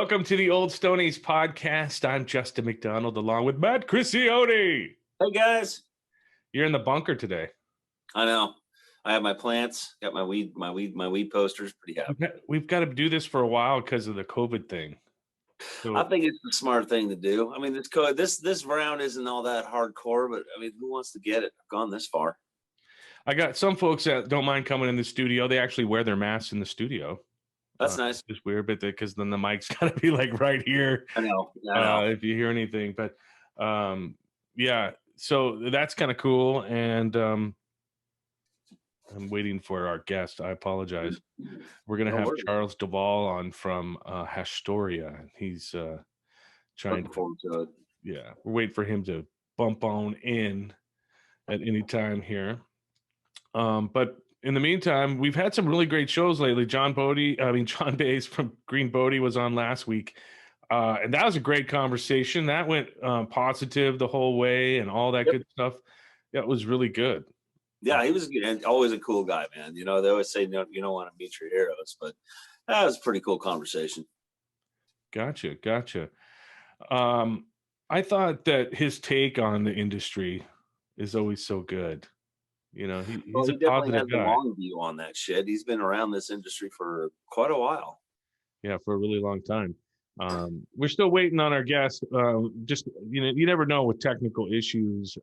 Welcome to the Old Stoneys podcast. I'm Justin McDonald along with Matt Crisione. Hey guys. You're in the bunker today. I know. I have my plants, got my weed posters. Pretty happy. We've got to do this for a while because of the COVID thing. So, I think it's the smart thing to do. I mean, this round isn't all that hardcore, but I mean, who wants to get it? I've gone this far. I got some folks that don't mind coming in the studio. They actually wear their masks in the studio. That's nice. It's weird, but because then the mic's got to be like right here. I know. If you hear anything, but yeah, so that's kind of cool. And I'm waiting for our guest. I apologize. We're gonna have Charles Delvalle on from Hashstoria. He's trying to. Yeah, we're waiting for him to bump on in at any time here. But in the meantime, we've had some really great shows lately. John Bays from Green Bodie was on last week. And that was a great conversation. That went positive the whole way and all that good stuff. Yeah, it was really good. Yeah, he was always a cool guy, man. You know, they always say, no, you don't want to meet your heroes, but that was a pretty cool conversation. Gotcha. I thought that his take on the industry is always so good. You know, he's a positive guy. Has a long view on that shit. He's been around this industry for quite a while. Yeah, for a really long time. We're still waiting on our guest. Just, you know, you never know with technical issues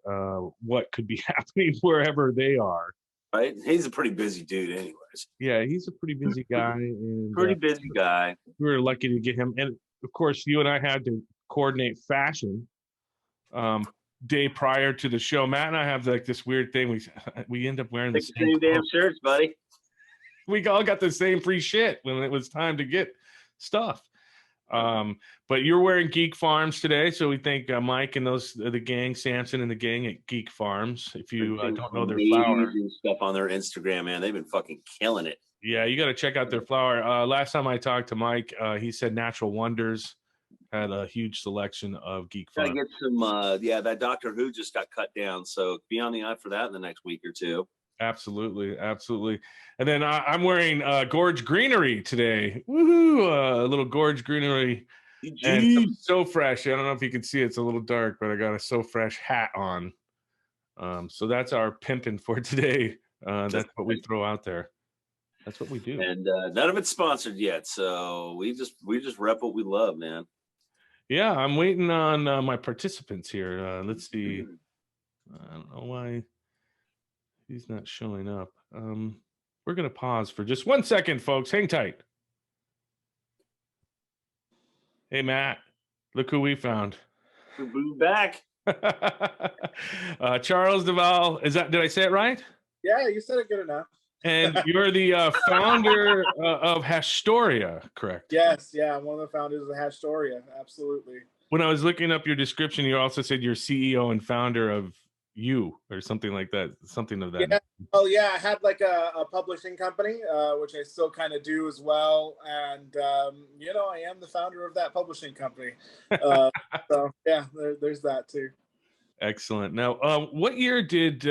what could be happening wherever they are. Right? He's a pretty busy dude anyways. Yeah, he's a pretty busy guy. And, busy guy. We were lucky to get him. And, of course, you and I had to coordinate fashion day prior to the show. Matt and I have like this weird thing. We end up wearing the same damn shirts, buddy. We all got the same free shit when it was time to get stuff. But you're wearing Geek Farms today, so we thank Mike and the gang, Samson and the gang at Geek Farms. If you don't know their flower stuff on their Instagram, man, they've been fucking killing it. Yeah, you got to check out their flower. Last time I talked to Mike, he said Natural Wonders had a huge selection of Geek Farms. Gotta get some, that Doctor Who just got cut down, so be on the eye for that in the next week or two. Absolutely. And then I'm wearing Gorge Greenery today. Woohoo! A little Gorge Greenery. And So Fresh. I don't know if you can see it. It's a little dark, but I got a So Fresh hat on. So that's our pimping for today. That's what we throw out there. That's what we do. And none of it's sponsored yet, so we just rep what we love, man. Yeah, I'm waiting on my participants here. Let's see. I don't know why he's not showing up. We're going to pause for just 1 second, folks. Hang tight. Hey, Matt, look who we found. We're back. Charles Delvalle. Did I say it right? Yeah, you said it good enough. And you're the founder of Hashstoria, correct? Yes, yeah, I'm one of the founders of Hashstoria, absolutely. When I was looking up your description, you also said you're CEO and founder of You or something like that, something of that. Yeah. Oh, yeah, I had like a publishing company, which I still kind of do as well. And, I am the founder of that publishing company. So, yeah, there's that too. Excellent. Now, what year did,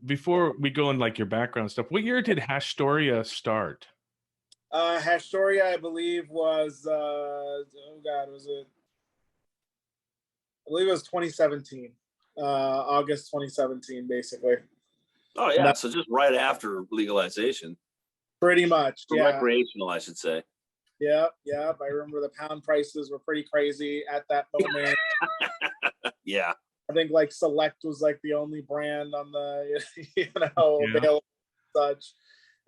before we go in like your background stuff, what year did Hashstoria start? Hashstoria, I believe, was, I believe it was 2017, August 2017, basically. Oh, yeah. So just right after legalization. Pretty much, yeah. Recreational, I should say. Yeah. I remember the pound prices were pretty crazy at that moment. Yeah. I think like Select was like the only brand on the, available such.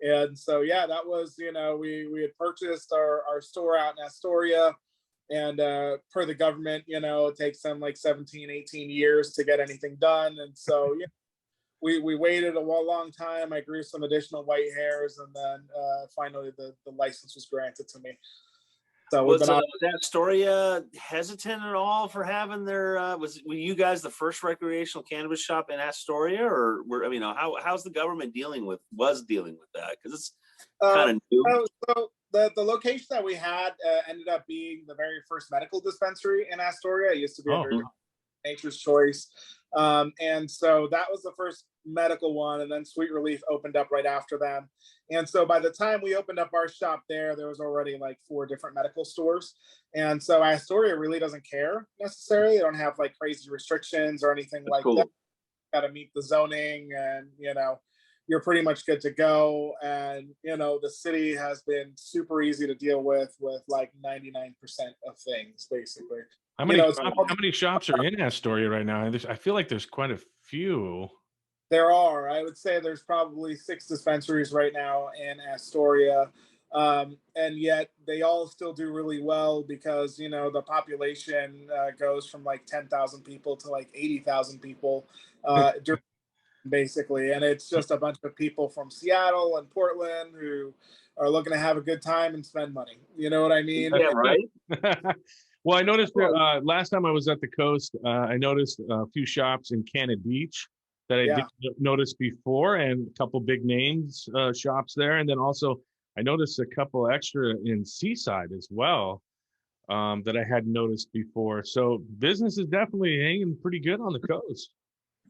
And so, yeah, that was, we had purchased our store out in Astoria, and per the government, it takes them like 17, 18 years to get anything done. And so, we waited a long time. I grew some additional white hairs, and then finally the license was granted to me. So was that Astoria hesitant at all for having their? Were you guys the first recreational cannabis shop in Astoria, or how's the government dealing with that? Because it's kind of new. So the location that we had ended up being the very first medical dispensary in Astoria. It used to be a very Nature's Choice. And so that was the first medical one, and then Sweet Relief opened up right after them. And so by the time we opened up our shop there was already like 4 different medical stores. And so Astoria really doesn't care necessarily. They don't have like crazy restrictions or anything like that. Got to meet the zoning, and you're pretty much good to go. And the city has been super easy to deal with like 99% of things, basically. How many shops are in Astoria right now? I feel like there's quite a few. There are. I would say there's probably 6 dispensaries right now in Astoria. And yet they all still do really well because, the population goes from like 10,000 people to like 80,000 people basically. And it's just a bunch of people from Seattle and Portland who are looking to have a good time and spend money. You know what I mean? Yeah, right. Well, I noticed last time I was at the coast, I noticed a few shops in Cannon Beach that I didn't notice before, and a couple big names shops there. And then also I noticed a couple extra in Seaside as well that I hadn't noticed before. So business is definitely hanging pretty good on the coast.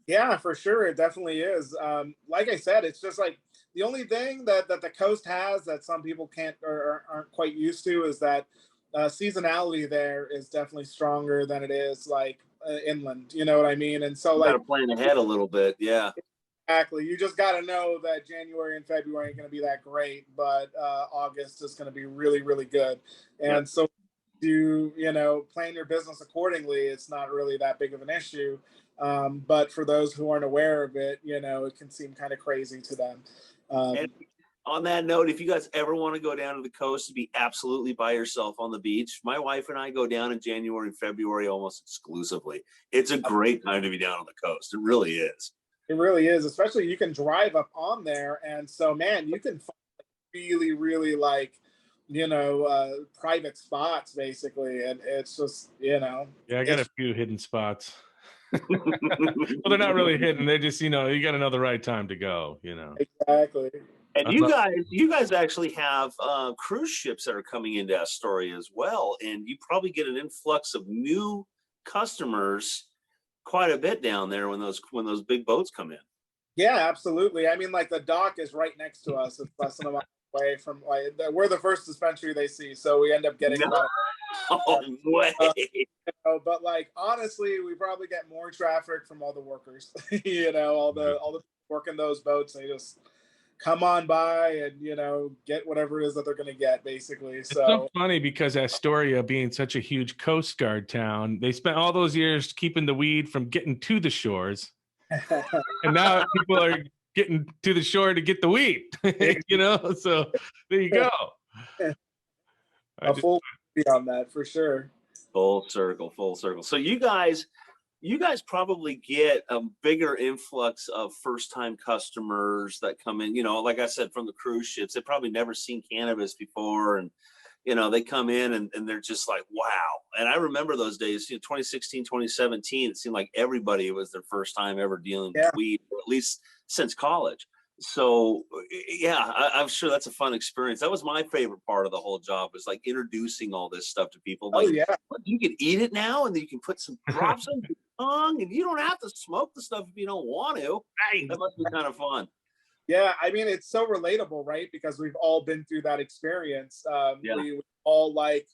Yeah, for sure. It definitely is. Like I said, it's just like the only thing that the coast has that some people can't or aren't quite used to is that seasonality there is definitely stronger than it is like inland. You know what I mean? And so, got to plan ahead a little bit. Yeah, exactly. You just got to know that January and February ain't going to be that great, but August is going to be really, really good. And so, plan your business accordingly. It's not really that big of an issue. But for those who aren't aware of it, it can seem kind of crazy to them. And on that note, if you guys ever want to go down to the coast to be absolutely by yourself on the beach, my wife and I go down in January and February almost exclusively. It's a great time to be down on the coast. It really is. It really is, especially you can drive up on there. And so, man, you can find really, really like, private spots basically. And it's just, Yeah, I got a few hidden spots. Well, they're not really hidden. They're just, you got to know the right time to go, Exactly. And you guys actually have cruise ships that are coming into Astoria as well, and you probably get an influx of new customers quite a bit down there when those big boats come in. Yeah, absolutely. I mean, like the dock is right next to us. It's less than a mile away from we're the first dispensary they see, so we end up getting. No way. But like honestly, we probably get more traffic from all the workers. All the working those boats. They just come on by and get whatever it is that they're going to get, basically. It's so funny because Astoria, being such a huge Coast Guard town, they spent all those years keeping the weed from getting to the shores, and now people are getting to the shore to get the weed. So there you go. Full on that for sure. Full circle. So you guys probably get a bigger influx of first-time customers that come in, like I said, from the cruise ships. They've probably never seen cannabis before, and they come in and they're just like, wow. And I remember those days, 2016, 2017, it seemed like everybody, it was their first time ever dealing with weed, or at least since college. So yeah, I'm sure that's a fun experience. That was my favorite part of the whole job, was like introducing all this stuff to people. Like, you can eat it now, and then you can put some drops on your tongue, and you don't have to smoke the stuff if you don't want to. That must be kind of fun. Yeah, I mean, it's so relatable, right? Because we've all been through that experience. We all like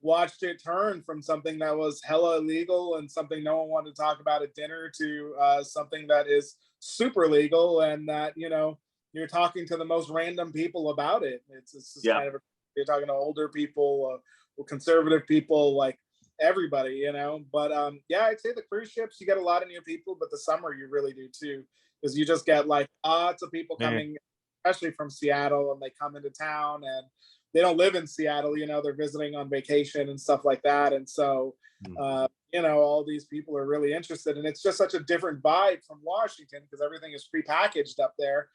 watched it turn from something that was hella illegal and something no one wanted to talk about at dinner to something that is super legal, and that you're talking to the most random people about it. It's just kind of you're talking to older people, conservative people, like everybody, But I'd say the cruise ships, you get a lot of new people, but the summer you really do too, because you just get like lots of people coming, especially from Seattle, and they come into town and they don't live in Seattle, they're visiting on vacation and stuff like that. And so, all these people are really interested, and it's just such a different vibe from Washington because everything is prepackaged up there.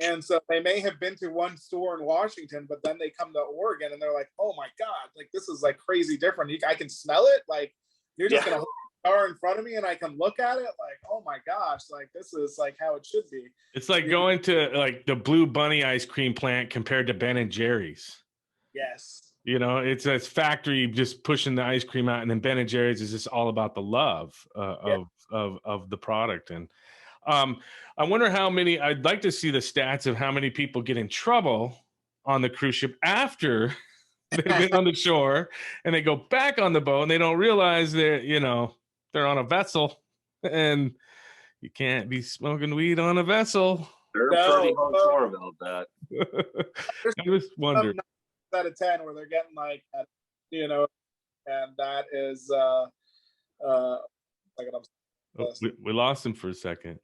And so they may have been to one store in Washington, but then they come to Oregon and they're like, oh my God, like this is like crazy different. I can smell it. Like you're just going to hold the car in front of me and I can look at it like, oh my gosh, like this is like how it should be. It's like going to like the Blue Bunny ice cream plant compared to Ben and Jerry's. Yes. It's factory just pushing the ice cream out, and then Ben and Jerry's is just all about the love of the product. And I wonder how many. I'd like to see the stats of how many people get in trouble on the cruise ship after they've been on the shore, and they go back on the boat, and they don't realize they're on a vessel, and you can't be smoking weed on a vessel. They're pretty hardcore about that. I just wonder. Out of 10 where they're getting like, and that is we lost him for a second.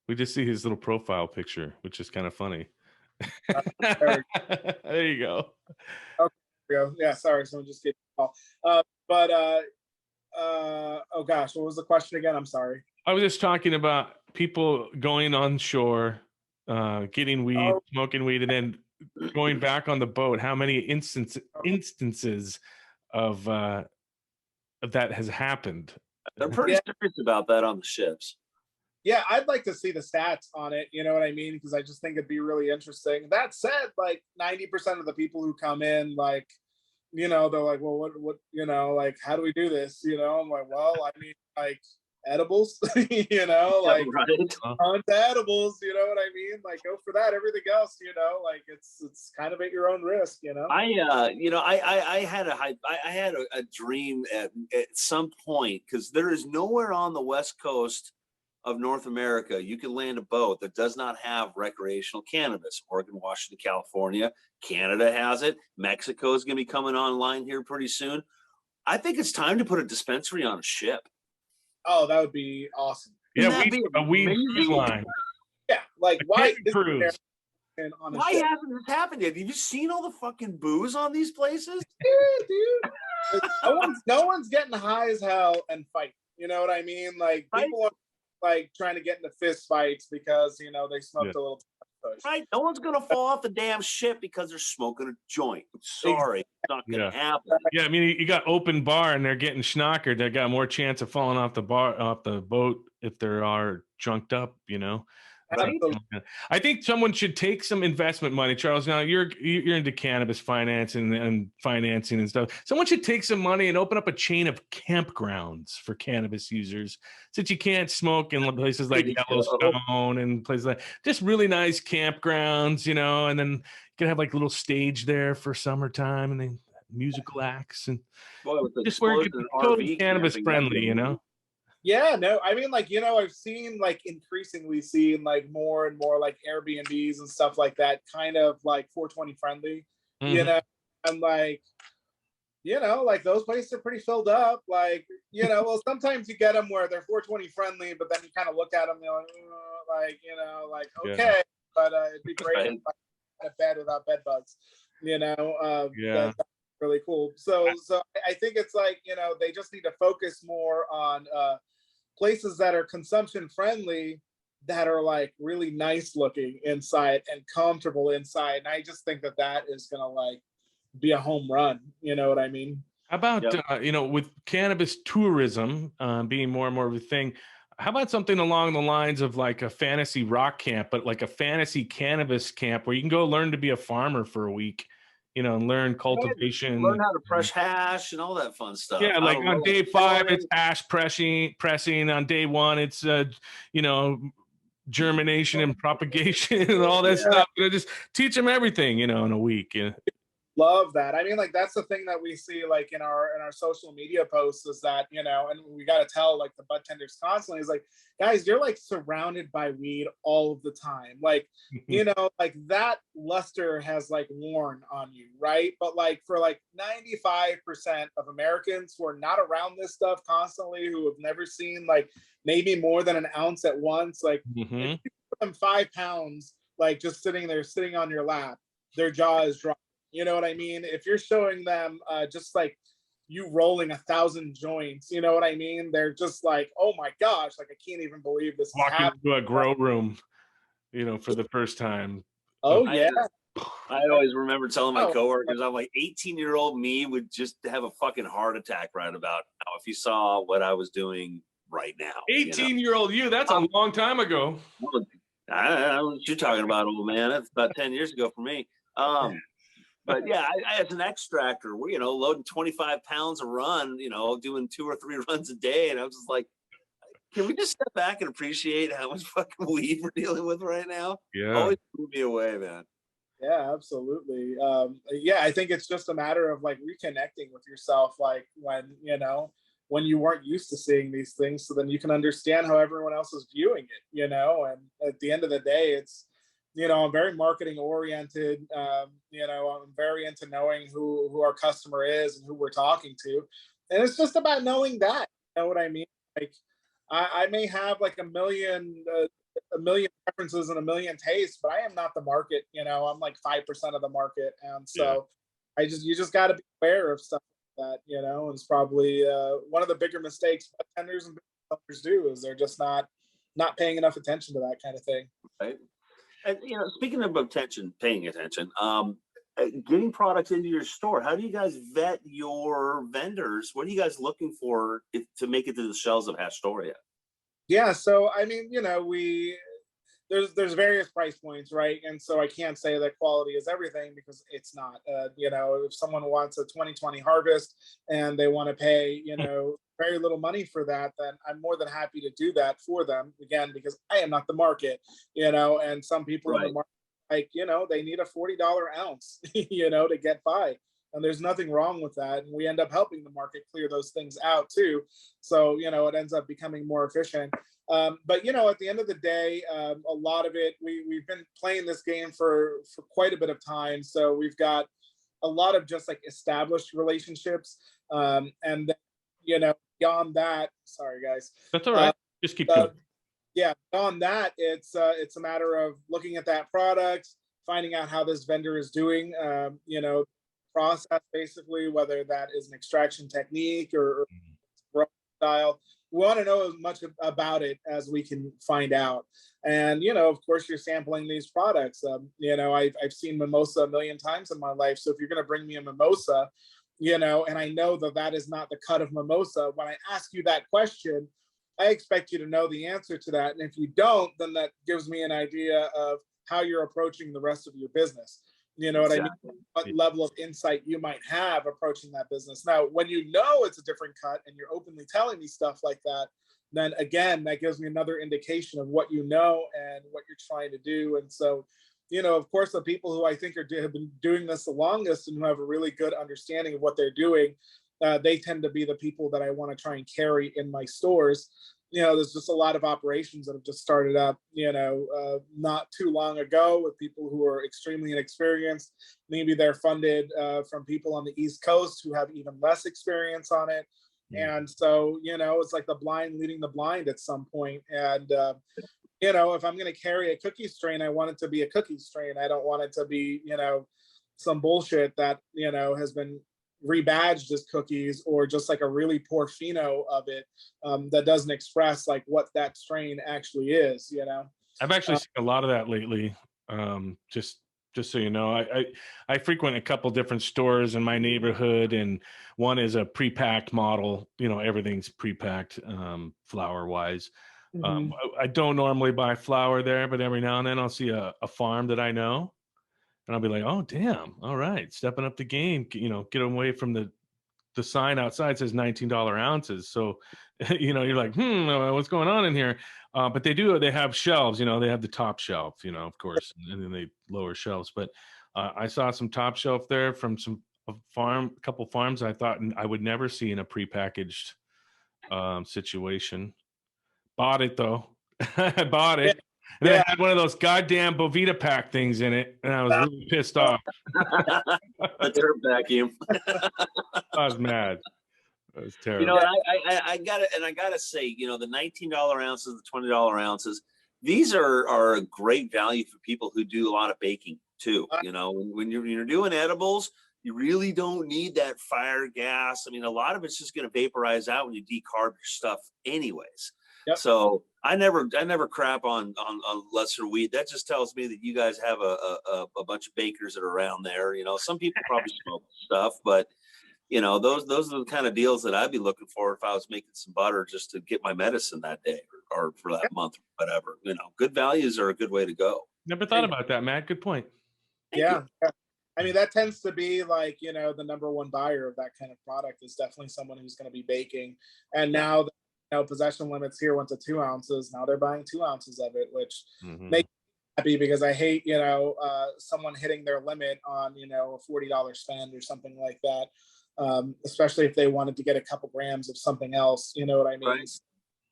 We just see his little profile picture, which is kind of funny. There you go. Okay, yeah, sorry, someone just gave me a call. Oh gosh, what was the question again? I'm sorry. I was just talking about people going on shore, getting weed, smoking weed, and then going back on the boat. How many instances of that has happened? They're pretty serious about that on the ships. Yeah, I'd like to see the stats on it. You know what I mean? Because I just think it'd be really interesting. That said, like 90% of the people who come in, like, they're like, well, what, like, how do we do this? I'm like, well, I mean, like, edibles, like right. on to edibles, you know what I mean? Like, go for that. Everything else, like it's kind of at your own risk, I had a dream at some point, because there is nowhere on the West Coast of North America you can land a boat that does not have recreational cannabis. Oregon, Washington, California, Canada has it. Mexico is going to be coming online here pretty soon. I think it's time to put a dispensary on a ship. Oh, that would be awesome. Yeah, a weed cruise line. Yeah, like why hasn't this happened yet? Have you seen all the fucking booze on these places? Yeah, dude. No one's getting high as hell and fight. You know what I mean? Like people are like trying to get into fist fights because they smoked a little push. Right. No one's gonna fall off the damn ship because they're smoking a joint. Sorry, it's not gonna happen. Yeah, I mean, you got open bar and they're getting schnockered. They got more chance of falling off the boat if they are drunked up. Right. I think someone should take some investment money, Charles. Now you're into cannabis financing and financing and stuff. Someone should take some money and open up a chain of campgrounds for cannabis users, since you can't smoke in places like Yellowstone and places like just really nice campgrounds, and then you can have like a little stage there for summertime and then musical acts and just where it can be totally cannabis friendly, Yeah, no, I mean, like, I've seen increasingly seen more and more like Airbnbs and stuff like that, kind of like 420 friendly, and like those places are pretty filled up. Like, well, sometimes you get them where they're 420 friendly, but then you kind of look at them, okay, but it'd be great if I had a bed without bed bugs, that's really cool. So I think it's like, they just need to focus more on places that are consumption friendly, that are like really nice looking inside and comfortable inside. And I just think that is gonna like be a home run. You know what I mean? How about with cannabis tourism being more and more of a thing, how about something along the lines of like a fantasy rock camp, but like a fantasy cannabis camp where you can go learn to be a farmer for a week, and learn cultivation, learn how to press hash and all that fun stuff. Yeah, like on day 5, it's hash pressing. On day 1, it's germination and propagation and all that stuff. Just teach them everything, in a week. Yeah. Love that. I mean, like that's the thing that we see like in our social media posts is that, and we got to tell like the bud tenders constantly is like, guys, you're like surrounded by weed all of the time. Like, like that luster has like worn on you, right? But like for like 95% of Americans who are not around this stuff constantly, who have never seen like maybe more than an ounce at once, like if you put them 5 pounds, like just sitting on your lap, their jaw is dropped. You know what I mean? If you're showing them just like you rolling 1,000 joints, you know what I mean? They're just like, oh my gosh, like I can't even believe this. Walking into a grow room, for the first time. Oh yeah. I always remember telling my coworkers, I'm like, 18-year-old me would just have a fucking heart attack right about now if you saw what I was doing right now. 18-year-old you, that's a long time ago. I don't know what you're talking about, old man. That's about 10 years ago for me. But yeah, as an extractor, we're, loading 25 pounds a run, doing 2 or 3 runs a day. And I was just like, can we just step back and appreciate how much fucking weed we're dealing with right now? Yeah. Always blew me away, man. Yeah, absolutely. Yeah, I think it's just a matter of like reconnecting with yourself, like when you weren't used to seeing these things, so then you can understand how everyone else is viewing it, and at the end of the day, it's, I'm very marketing oriented. I'm very into knowing who our customer is and who we're talking to. And it's just about knowing that, you know what I mean? Like I may have like a million preferences and a million tastes, but I am not the market. I'm like 5% of the market, and so you just got to be aware of stuff like that. And it's probably one of the bigger mistakes bartenders and sellers do is they're just not paying enough attention to that kind of thing. Right. And speaking of paying attention, getting products into your store, how do you guys vet your vendors? What are you guys looking for to make it to the shelves of Hashstoria? Yeah, so I mean, there's various price points, right? And so I can't say that quality is everything because it's not. If someone wants a 2020 harvest and they want to pay, very little money for that, then I'm more than happy to do that for them. Again, because I am not the market, and some people in the market, like, they need a $40 ounce, to get by. And there's nothing wrong with that. And we end up helping the market clear those things out too. So, it ends up becoming more efficient. But at the end of the day, a lot of it, we've been playing this game for quite a bit of time. So we've got a lot of just like established relationships. And then, beyond that, sorry guys. That's all right. Just keep going. Yeah, beyond that, it's a matter of looking at that product, finding out how this vendor is doing, process basically, whether that is an extraction technique or style. We want to know as much about it as we can find out. And, of course, you're sampling these products. I've seen mimosa a million times in my life. So if you're going to bring me a mimosa, and I know that is not the cut of mimosa, when I ask you that question, I expect you to know the answer to that. And if you don't, then that gives me an idea of how you're approaching the rest of your business. You know what I mean? What level of insight you might have approaching that business. Now, when it's a different cut and you're openly telling me stuff like that, then again, that gives me another indication of what you know and what you're trying to do. And so, of course, the people who I think have been doing this the longest and who have a really good understanding of what they're doing, they tend to be the people that I want to try and carry in my stores. There's just a lot of operations that have just started up, not too long ago with people who are extremely inexperienced. Maybe they're funded from people on the East Coast who have even less experience on it. And so, it's like the blind leading the blind at some point. And, if I'm going to carry a cookie strain, I want it to be a cookie strain. I don't want it to be, some bullshit that, has been rebadged as cookies or just like a really poor pheno of it that doesn't express like what that strain actually is. I've actually seen a lot of that lately. Just so you know, I frequent a couple different stores in my neighborhood, and one is a pre-packed model. Everything's pre-packed flour wise. I don't normally buy flour there, but every now and then I'll see a farm that I know. And I'll be like, oh, damn. All right. Stepping up the game, get away from the sign outside says $19 ounces. So, you're like, what's going on in here? But they have shelves, they have the top shelf, of course, and then they lower shelves. But I saw some top shelf there from a couple farms I thought I would never see in a prepackaged situation. Bought it though. I bought it. And then it had one of those goddamn Bovita pack things in it, and I was really pissed off. The turb vacuum. I was mad. It was terrible. I gotta say, the $19 ounces, the $20 ounces, these are a great value for people who do a lot of baking too. When you're doing edibles, you really don't need that fire gas. I mean, a lot of it's just going to vaporize out when you decarb your stuff, anyways. Yep. So I never crap on lesser weed. That just tells me that you guys have a bunch of bakers that are around there. Some people probably smoke stuff, but those are the kind of deals that I'd be looking for if I was making some butter just to get my medicine that day or for that month or whatever. Good values are a good way to go. Never thought about that, Matt. Good point. Yeah. I mean, that tends to be like, you know, the number one buyer of that kind of product is definitely someone who's going to be baking. And now, you know, possession limits here went to 2 ounces. Now they're buying 2 ounces of it, which makes me happy because I hate, you know, someone hitting their limit on, you know, a $40 spend or something like that. Especially if they wanted to get a couple grams of something else, you know what I mean? Right.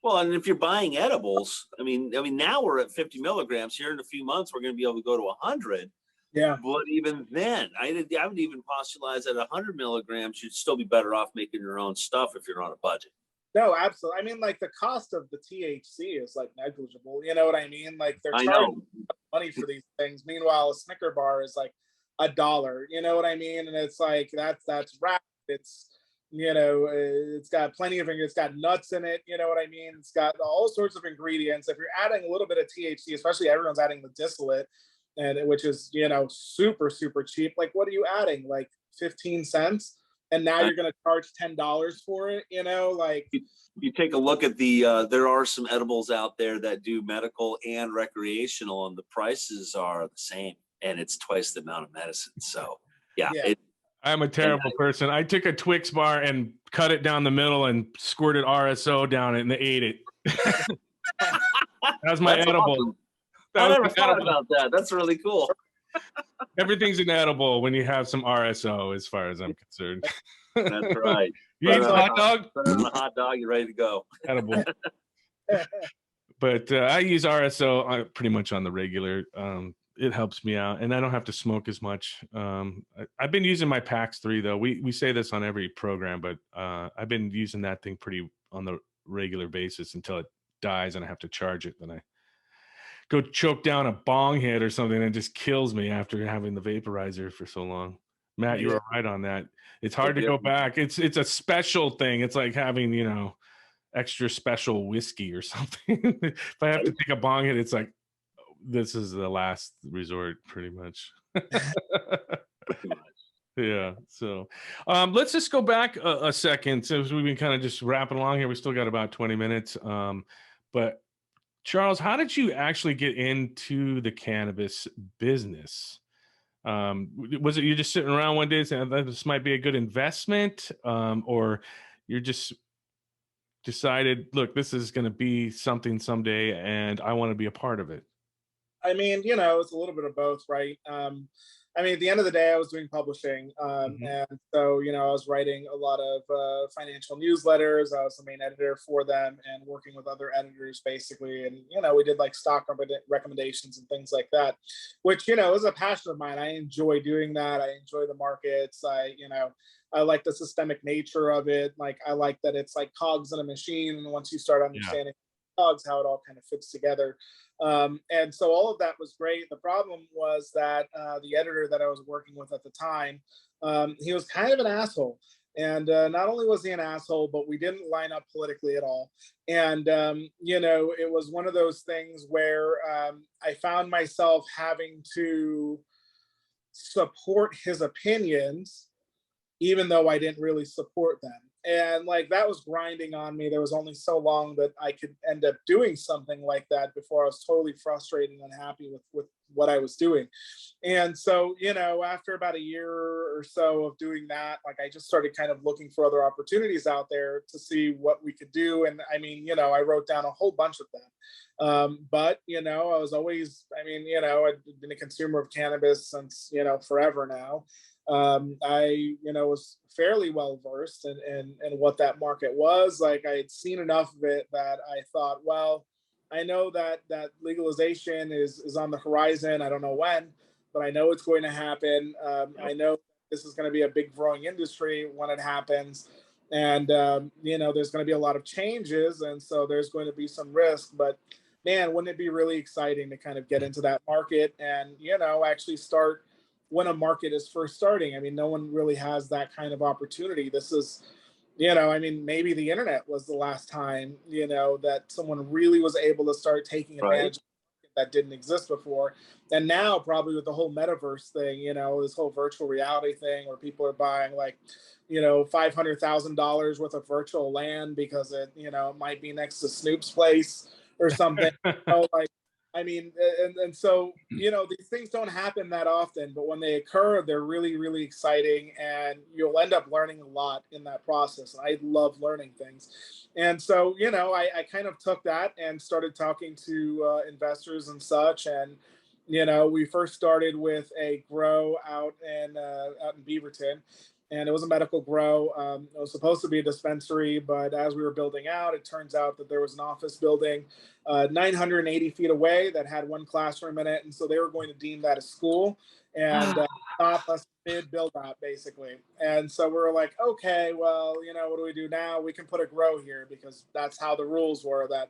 Well, and if you're buying edibles, I mean, now we're at 50 milligrams. Here in a few months, we're going to be able to go to 100. Yeah. But even then, I would even postulate at 100 milligrams, you'd still be better off making your own stuff if you're on a budget. No, absolutely. I mean, like the cost of the THC is like negligible. You know what I mean? Like they're charging money for these things. Meanwhile, a Snicker bar is like $1. You know what I mean? And it's like that's rap. It's, you know, it's got plenty of, it's got nuts in it. You know what I mean? It's got all sorts of ingredients. If you're adding a little bit of THC, especially everyone's adding the distillate, and which is, you know, super, super cheap. Like, what are you adding? Like 15 cents? And now you're going to charge $10 for it, you know, like. You take a look at the, there are some edibles out there that do medical and recreational, and the prices are the same, and it's twice the amount of medicine. So, yeah. I'm a terrible person. I took a Twix bar and cut it down the middle and squirted RSO down it and ate it. That was my edible. Awesome. I never thought about that. That's really cool. Everything's an edible when you have some RSO, as far as I'm concerned. That's right. You eat a hot dog? Put it on a hot dog, you're ready to go. Edible. But I use RSO pretty much on the regular. It helps me out, and I don't have to smoke as much. I've been using my PAX 3 though. We say this on every program, but I've been using that thing pretty on the regular basis until it dies and I have to charge it. Then I go choke down a bong hit or something, and it just kills me after having the vaporizer for so long. Matt, you were right on that. It's hard to go back. It's a special thing. It's like having, you know, extra special whiskey or something. If I have to take a bong hit, it's like, this is the last resort, pretty much. Yeah. So let's just go back a second. So we've been kind of just wrapping along here. We still got about 20 minutes. But Charles, how did you actually get into the cannabis business? Was it you just sitting around one day saying this might be a good investment, or you're just decided, look, this is going to be something someday and I want to be a part of it? I mean, you know, it's a little bit of both, right? I mean, at the end of the day, I was doing publishing. And so, you know, I was writing a lot of financial newsletters. I was the main editor for them and working with other editors, basically. And, you know, we did like stock recommendations and things like that, which, you know, is a passion of mine. I enjoy doing that. I enjoy the markets. I like the systemic nature of it. Like, I like that it's like cogs in a machine. And once you start understanding cogs, how it all kind of fits together. And so all of that was great. The problem was that the editor that I was working with at the time, he was kind of an asshole. And not only was he an asshole, but we didn't line up politically at all. And, you know, it was one of those things where I found myself having to support his opinions, even though I didn't really support them. And like that was grinding on me. There was only so long that I could end up doing something like that before I was totally frustrated and unhappy with what I was doing. And so, you know, after about a year or so of doing that, like I just started kind of looking for other opportunities out there to see what we could do. And I mean, you know, I wrote down a whole bunch of them. But, you know, I was always, I mean, you know, I've been a consumer of cannabis since, you know, forever now. I, you know, was fairly well versed in what that market was. Like I had seen enough of it that I thought, well, I know that legalization is on the horizon. I don't know when, but I know it's going to happen. I know this is going to be a big growing industry when it happens. And, you know, there's going to be a lot of changes. And so there's going to be some risk, but man, wouldn't it be really exciting to kind of get into that market and, you know, actually start when a market is first starting. I mean, no one really has that kind of opportunity. This is, you know, I mean, maybe the internet was the last time, you know, that someone really was able to start taking advantage of that didn't exist before. And now probably with the whole metaverse thing, you know, this whole virtual reality thing where people are buying like, you know, $500,000 worth of virtual land because it, you know, it might be next to Snoop's place or something. You know, like, I mean, and so, you know, these things don't happen that often, but when they occur, they're really, really exciting, and you'll end up learning a lot in that process. I love learning things. And so, you know, I kind of took that and started talking to investors and such. And, you know, we first started with a grow out in Beaverton, and it was a medical grow. It was supposed to be a dispensary, but as we were building out, it turns out that there was an office building 980 feet away that had one classroom in it, and so they were going to deem that a school and stop us mid build out basically. And so we were like, okay, well, you know, what do we do now? We can put a grow here because that's how the rules were. That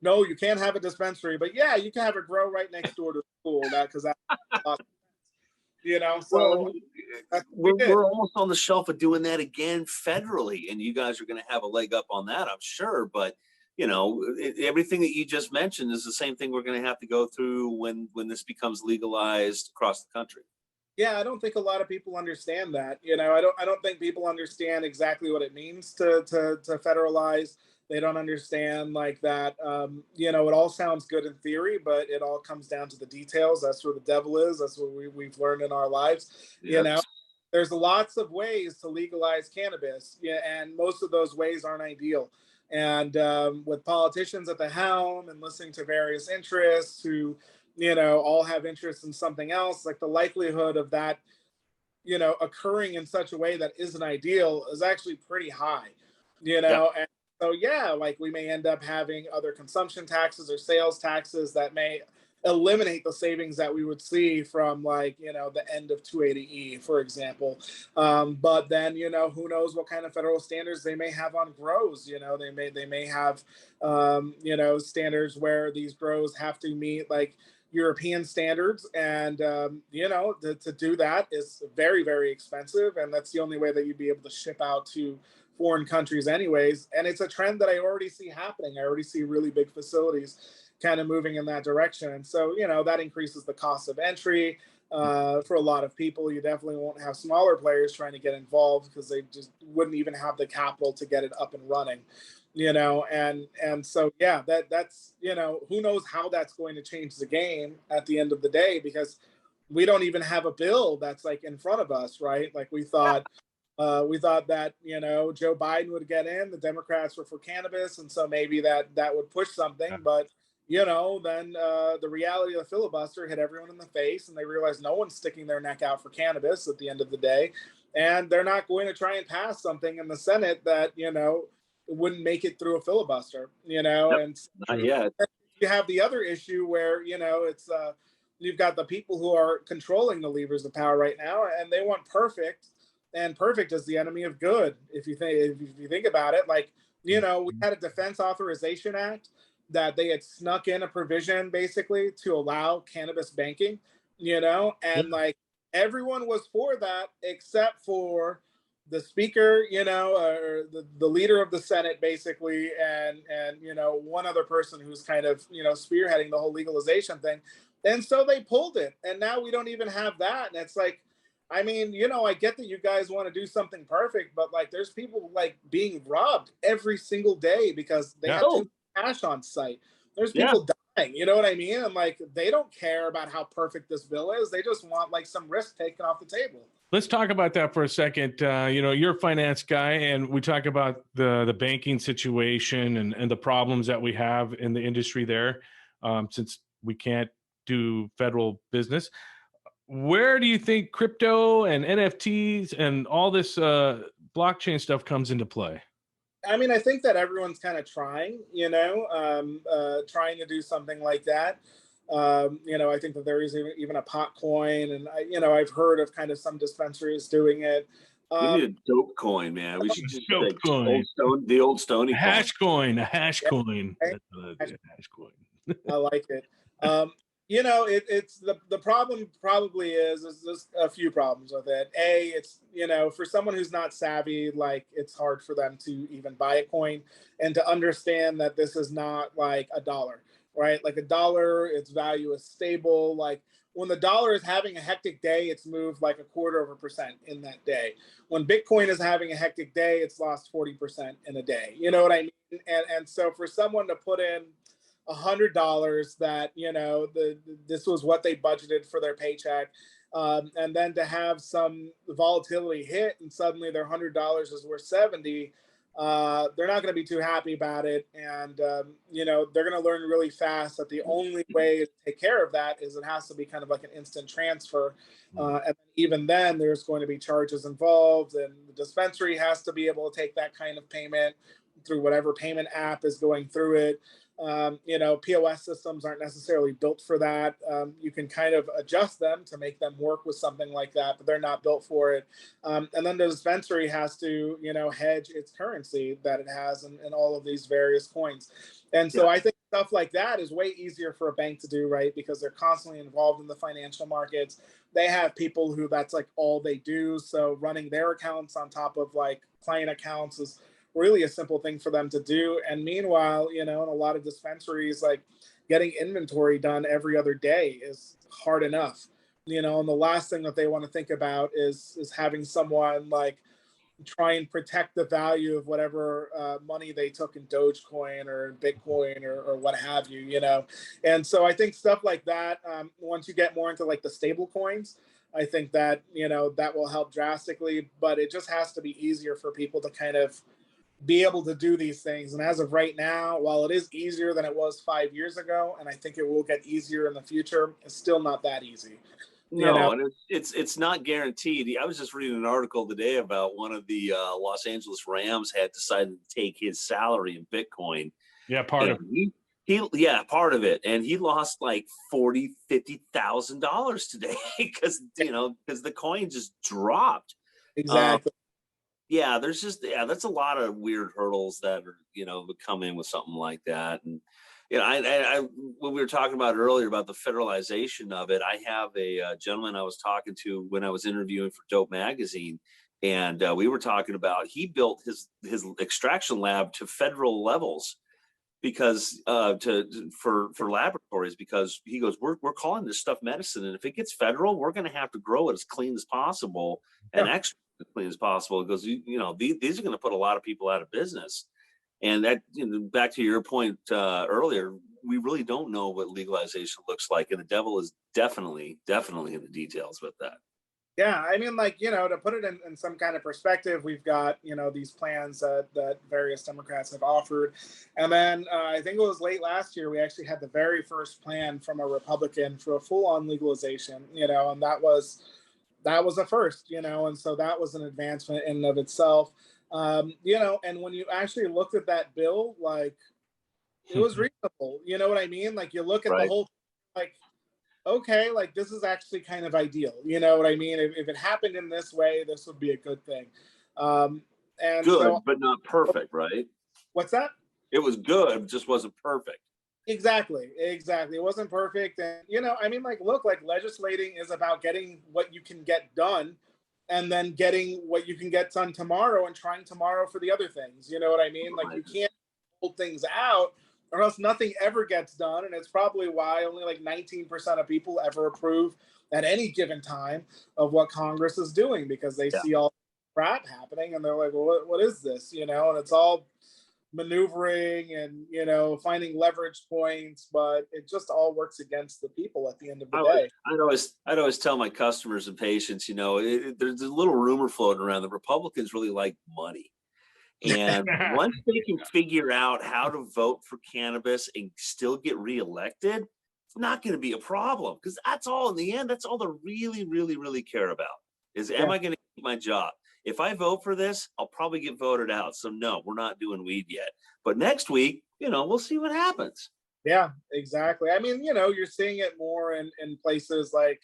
no, you can't have a dispensary, but yeah, you can have a grow right next door to the school. That because that, you know, so. Well, we're almost on the shelf of doing that again federally, and you guys are going to have a leg up on that, I'm sure. But you know, everything that you just mentioned is the same thing we're going to have to go through when this becomes legalized across the country. Yeah, I don't think a lot of people understand that. You know, I don't think people understand exactly what it means to federalize. They don't understand like that. You know, it all sounds good in theory, but it all comes down to the details. That's where the devil is. That's what we've learned in our lives. You know, there's lots of ways to legalize cannabis, yeah, and most of those ways aren't ideal. And with politicians at the helm and listening to various interests who, you know, all have interest in something else, like the likelihood of that, you know, occurring in such a way that isn't ideal is actually pretty high, you know. And so, yeah, like we may end up having other consumption taxes or sales taxes that may eliminate the savings that we would see from, like, you know, the end of 280E, for example. But then, you know, who knows what kind of federal standards they may have on grows. You know, they may have, you know, standards where these grows have to meet like European standards, and you know, to do that is very, very expensive, and that's the only way that you'd be able to ship out to foreign countries anyways. And it's a trend that I already see happening. I already see really big facilities kind of moving in that direction. And so, you know, that increases the cost of entry for a lot of people. You definitely won't have smaller players trying to get involved because they just wouldn't even have the capital to get it up and running, you know. And so, yeah, that's, you know, who knows how that's going to change the game at the end of the day, because we don't even have a bill that's like in front of us, right? Like we thought that, you know, Joe Biden would get in. The Democrats were for cannabis, and so maybe that would push something. But you know, then the reality of the filibuster hit everyone in the face, and they realized no one's sticking their neck out for cannabis at the end of the day, and they're not going to try and pass something in the Senate that, you know, wouldn't make it through a filibuster. You know, and not yet. You have the other issue where, you know, it's you've got the people who are controlling the levers of power right now, and they want perfect. And perfect is the enemy of good. If you think about it, like, you know, we had a Defense Authorization Act that they had snuck in a provision basically to allow cannabis banking, you know, and like everyone was for that except for the speaker, you know, or the leader of the Senate basically, and you know, one other person who's kind of, you know, spearheading the whole legalization thing. And so they pulled it, and now we don't even have that. And it's like, I mean, you know, I get that you guys want to do something perfect, but like there's people like being robbed every single day because they have too much cash on site. There's people dying, you know what I mean? And like they don't care about how perfect this bill is. They just want like some risk taken off the table. Let's talk about that for a second. You know, you're a finance guy, and we talk about the banking situation and the problems that we have in the industry there, since we can't do federal business. Where do you think crypto and NFTs and all this blockchain stuff comes into play? I mean, I think that everyone's kind of trying, you know, trying to do something like that. You know, I think that there is even a pot coin, and you know, I've heard of kind of some dispensaries doing it. We need a dope coin, man. We should just dope like coin. the old Stony a hash coin. A hash coin. Hash coin. I like it. You know, it's the problem probably is there's a few problems with it. A, it's, you know, for someone who's not savvy, like it's hard for them to even buy a coin and to understand that this is not like a dollar, right? Like a dollar, its value is stable. Like when the dollar is having a hectic day, it's moved like 0.25% in that day. When Bitcoin is having a hectic day, it's lost 40% in a day. You know what I mean? And so for someone to put in $100 that, you know, this was what they budgeted for their paycheck. And then to have some volatility hit and suddenly their $100 is worth 70, they're not going to be too happy about it. And, you know, they're going to learn really fast that the only way to take care of that is it has to be kind of like an instant transfer. And even then, there's going to be charges involved, and the dispensary has to be able to take that kind of payment through whatever payment app is going through it. You know, POS systems aren't necessarily built for that. You can kind of adjust them to make them work with something like that, but they're not built for it. And then the dispensary has to, you know, hedge its currency that it has in all of these various coins. And so I think stuff like that is way easier for a bank to do, right? Because they're constantly involved in the financial markets. They have people who that's like all they do. So running their accounts on top of like client accounts is really a simple thing for them to do. And meanwhile, you know, in a lot of dispensaries, like getting inventory done every other day is hard enough, you know, and the last thing that they want to think about is having someone like try and protect the value of whatever money they took in Dogecoin or Bitcoin or what have you, you know. And so I think stuff like that, once you get more into like the stable coins, I think that, you know, that will help drastically, but it just has to be easier for people to kind of be able to do these things. And as of right now, while it is easier than it was 5 years ago, and I think it will get easier in the future, it's still not that easy. No, you know? And it's not guaranteed. I was just reading an article today about one of the Los Angeles Rams had decided to take his salary in Bitcoin. Yeah, part of it. Part of it, and he lost like $40,000-$50,000 today because the coin just dropped. Exactly. Yeah, there's that's a lot of weird hurdles that are, would come in with something like that. And, I when we were talking about earlier about the federalization of it, I have a gentleman I was talking to when I was interviewing for Dope Magazine. And we were talking about, he built his extraction lab to federal levels because for laboratories, because he goes, we're calling this stuff medicine. And if it gets federal, we're going to have to grow it as clean as possible and extra as clean as possible. It goes, these are going to put a lot of people out of business. And that, back to your point earlier, we really don't know what legalization looks like. And the devil is definitely in the details with that. Yeah, I mean, like, to put it in some kind of perspective, we've got, these plans that various Democrats have offered. And then I think it was late last year, we actually had the very first plan from a Republican for a full-on legalization, and that was a first, and so that was an advancement in and of itself. And when you actually looked at that bill, like, it was reasonable. You know what I mean? Like, you look at the whole, like, okay, like, this is actually kind of ideal. You know what I mean? If it happened in this way, this would be a good thing. And good, so, but not perfect, right? What's that? It was good, just wasn't perfect. Exactly. It wasn't perfect. And, I mean, like, look, like, legislating is about getting what you can get done and then getting what you can get done tomorrow and trying tomorrow for the other things. You know what I mean? Like, you can't hold things out or else nothing ever gets done. And it's probably why only like 19% of people ever approve at any given time of what Congress is doing, because they see all crap happening and they're like, well, what is this? And it's all maneuvering and, finding leverage points, but it just all works against the people at the end of the day. I'd always tell my customers and patients, there's a little rumor floating around that Republicans really like money. And once they can figure out how to vote for cannabis and still get reelected, it's not going to be a problem, because that's all in the end. That's all they really, really, really care about is, am I going to keep my job? If I vote for this, I'll probably get voted out. So no, we're not doing weed yet. But next week, we'll see what happens. Yeah, exactly. I mean, you're seeing it more in places like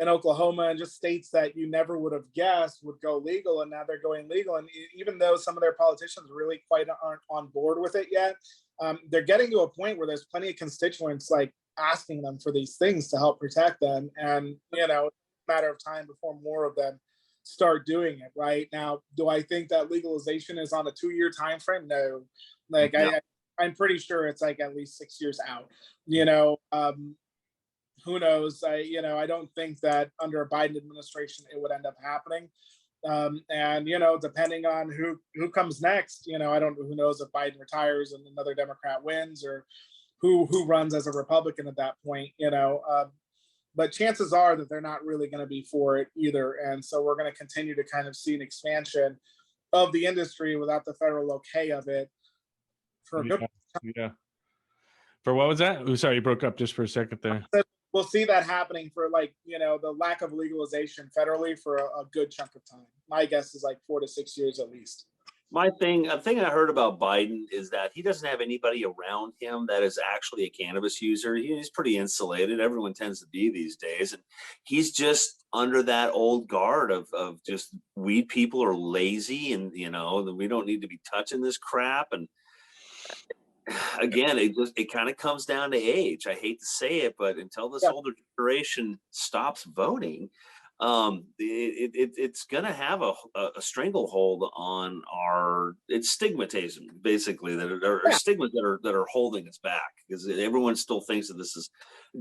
in Oklahoma and just states that you never would have guessed would go legal, and now they're going legal. And even though some of their politicians really quite aren't on board with it yet, they're getting to a point where there's plenty of constituents like asking them for these things to help protect them. And, it's a matter of time before more of them start doing it. Right now, do I think that legalization is on a 2-year time frame? No. Like, no. I'm pretty sure it's like at least 6 years out. Who knows? I don't think that under a Biden administration it would end up happening. And depending on who comes next, I don't know, who knows if Biden retires and another Democrat wins, or who runs as a Republican at that point, but chances are that they're not really going to be for it either. And so we're going to continue to kind of see an expansion of the industry without the federal okay of it for a good time. Yeah. For what was that? Oh, sorry, you broke up just for a second there. We'll see that happening for the lack of legalization federally for a good chunk of time. My guess is like 4 to 6 years at least. A thing I heard about Biden is that he doesn't have anybody around him that is actually a cannabis user. He's pretty insulated. Everyone tends to be these days. And he's just under that old guard of just weed people are lazy and, that we don't need to be touching this crap. And again, it kind of comes down to age. I hate to say it, but until this older generation stops voting, it's going to have a stranglehold on it's stigmatism, basically, that are stigmas that are holding us back, because everyone still thinks that this is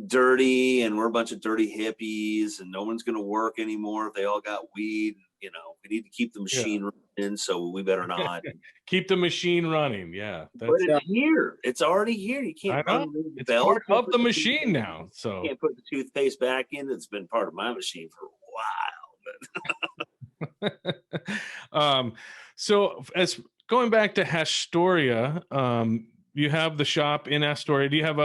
dirty and we're a bunch of dirty hippies and no one's going to work anymore if they all got weed. We need to keep the machine running, so we better not. Keep the machine running. Yeah. But it's here. It's already here. You can't. It's part of the machine now. So you can't put the toothpaste back in. It's been part of my machine for a while. But so as going back to Hashstoria, you have the shop in Astoria. Do you have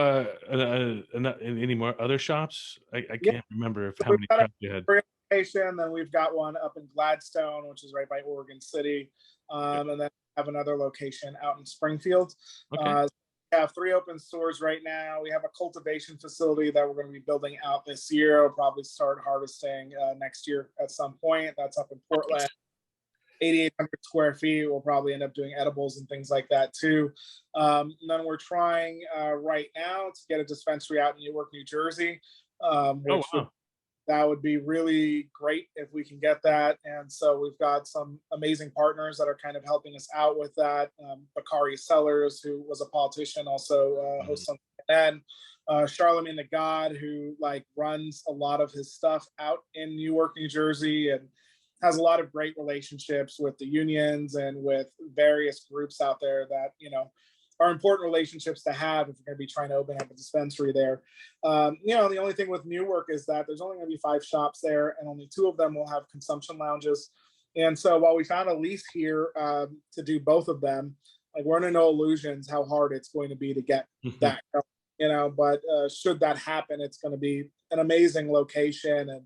any more other shops? I can't remember how many shops you had. Then we've got one up in Gladstone, which is right by Oregon City, and then have another location out in Springfield. Okay. We have 3 open stores right now. We have a cultivation facility that we're going to be building out this year. We'll probably start harvesting next year at some point. That's up in Portland. 8,800 square feet. We'll probably end up doing edibles and things like that too. And then we're trying right now to get a dispensary out in Newark, New Jersey, that would be really great if we can get that. And so we've got some amazing partners that are kind of helping us out with that. Bakari Sellers, who was a politician, also hosts on CNN. Charlemagne the God, who runs a lot of his stuff out in Newark, New Jersey, and has a lot of great relationships with the unions and with various groups out there that, are important relationships to have if you're going to be trying to open up a dispensary there. The only thing with Newark is that there's only going to be 5 shops there, and only 2 of them will have consumption lounges. And so while we found a lease here to do both of them, we're under no illusions how hard it's going to be to get that going, but should that happen, it's going to be an amazing location and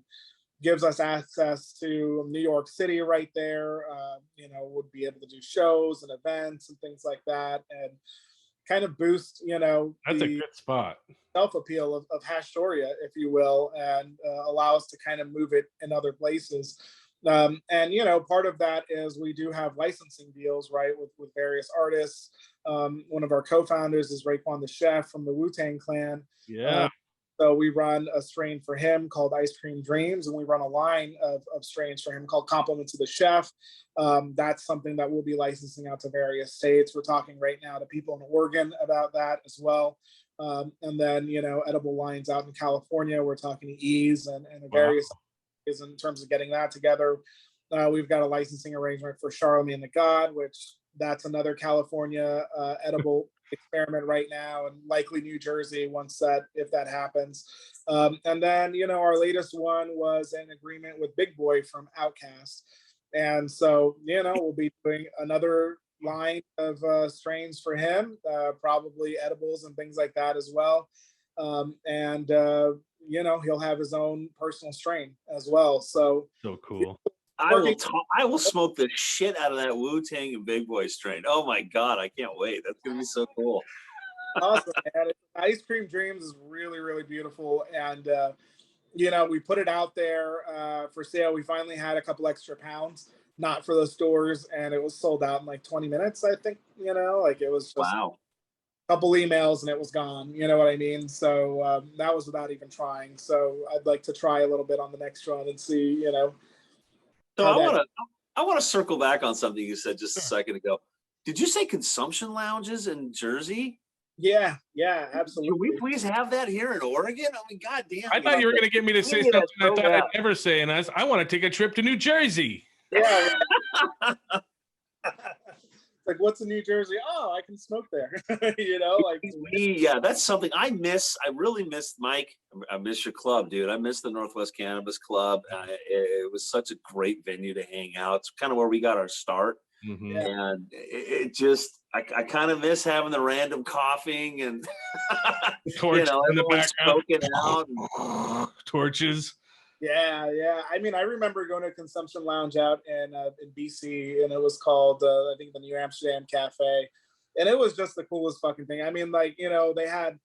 gives us access to New York City right there. Would be able to do shows and events and things like that, and kind of boost, that's a good spot. Self-appeal of Hashstoria, if you will, and allow us to kind of move it in other places. And part of that is we do have licensing deals, right, with various artists. One of our co-founders is Raekwon the Chef from the Wu-Tang Clan. Yeah. So we run a strain for him called Ice Cream Dreams, and we run a line of strains for him called Compliments of the Chef. That's something that we'll be licensing out to various states. We're talking right now to people in Oregon about that as well. And then, edible lines out in California, we're talking to Ease and various in terms of getting that together. We've got a licensing arrangement for Charlemagne the God, which that's another California edible experiment right now, and likely New Jersey if that happens. And then, our latest one was an agreement with Big Boy from Outkast. And so, we'll be doing another line of strains for him, probably edibles and things like that as well. And he'll have his own personal strain as well. So cool. I will smoke the shit out of that Wu-Tang and Big Boy strain. Oh my God, I can't wait. That's gonna be so cool. Awesome, man. Ice Cream Dreams is really, really beautiful. And we put it out there for sale. We finally had a couple extra pounds, not for the stores, and it was sold out in 20 minutes, I think. It was just wow. a couple emails and it was gone. You know what I mean? So that was without even trying. So I'd like to try a little bit on the next run and see, So I want to circle back on something you said just a second ago. Did you say consumption lounges in Jersey? Yeah, absolutely. Can we please have that here in Oregon? I mean, goddamn. I thought you were going to get me to say something I thought I'd never say, and I want to take a trip to New Jersey. Yeah. like, what's in New Jersey? Oh, I can smoke there. You know, like yeah, that's something I miss. I really miss Mike. I miss your club, dude. I miss the Northwest Cannabis Club. It was such a great venue to hang out. It's kind of where we got our start. Mm-hmm. And it just, I kind of miss having the random coughing and, Torch in the background. Smoking out and, torches. Yeah, yeah. I mean, I remember going to a consumption lounge out in BC, and it was called I think the New Amsterdam Cafe, and it was just the coolest fucking thing. I mean, like, you know, they had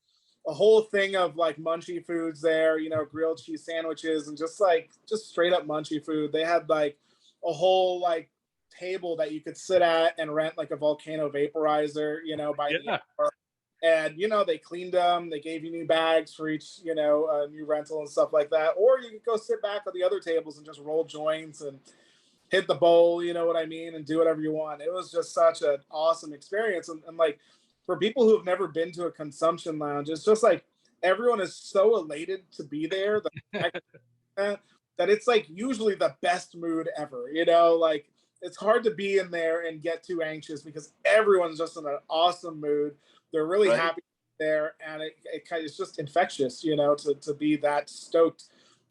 a whole thing of like munchy foods there, you know, grilled cheese sandwiches and just straight up munchy food. They had like a whole like table that you could sit at and rent like a volcano vaporizer, you know, by the hour. And, you know, they cleaned them. They gave you new bags for each, you know, new rental and stuff like that. Or you could go sit back at the other tables and just roll joints and hit the bowl, you know what I mean, and do whatever you want. It was just such an awesome experience. And like, for people who have never been to a consumption lounge, it's just like everyone is so elated to be there that it's like usually the best mood ever, you know, like it's hard to be in there and get too anxious because everyone's just in an awesome mood. They're really happy there, and it's just infectious, you know, to be that stoked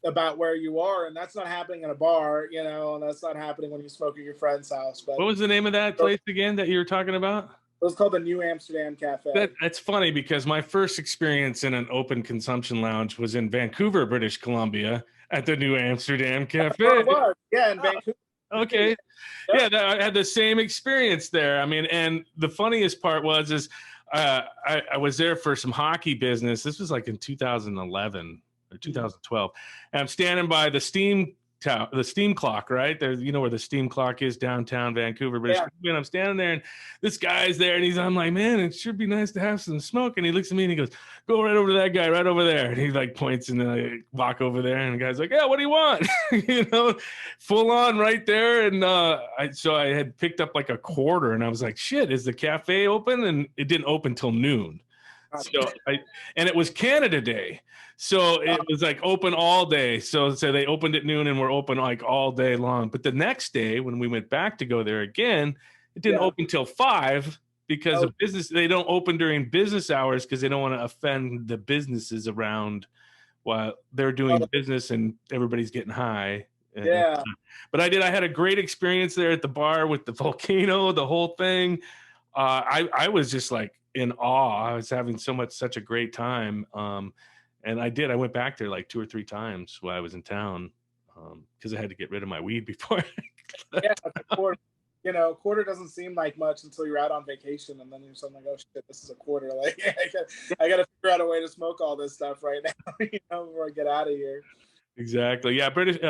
about where you are. And that's not happening in a bar, you know, and that's not happening when you smoke at your friend's house. But what was the name of that place again that you were talking about? It was called the New Amsterdam Cafe. That's funny because my first experience in an open consumption lounge was in Vancouver, British Columbia, at the New Amsterdam Cafe. Yeah, in Vancouver. Okay. Yeah, I had the same experience there. I mean, and the funniest part was I was there for some hockey business. This was like in 2011 or 2012. And I'm standing by the steam clock, right there. You know where the steam clock is downtown Vancouver. But and I'm standing there, and this guy's there, and I'm like, man, it should be nice to have some smoke. And he looks at me and he goes, go right over to that guy right over there. And he like points, and then I walk over there, and the guy's like, yeah, what do you want? You know, full on right there. And so I had picked up like a quarter, and I was like, shit, is the cafe open? And it didn't open till noon. So and it was Canada Day. So it was like open all day. So they opened at noon and we're open like all day long. But the next day when we went back to go there again, it didn't open till 5 because of business. They don't open during business hours because they don't want to offend the businesses around while they're doing business and everybody's getting high. But I had a great experience there at the bar with the volcano, the whole thing. I was just like in awe. I was having such a great time. And I went back there like 2 or 3 times while I was in town because I had to get rid of my weed before. You know, a quarter doesn't seem like much until you're out on vacation, and then you're something like, oh shit, this is a quarter. Like I got to figure out a way to smoke all this stuff right now, you know, before I get out of here. Exactly. Yeah,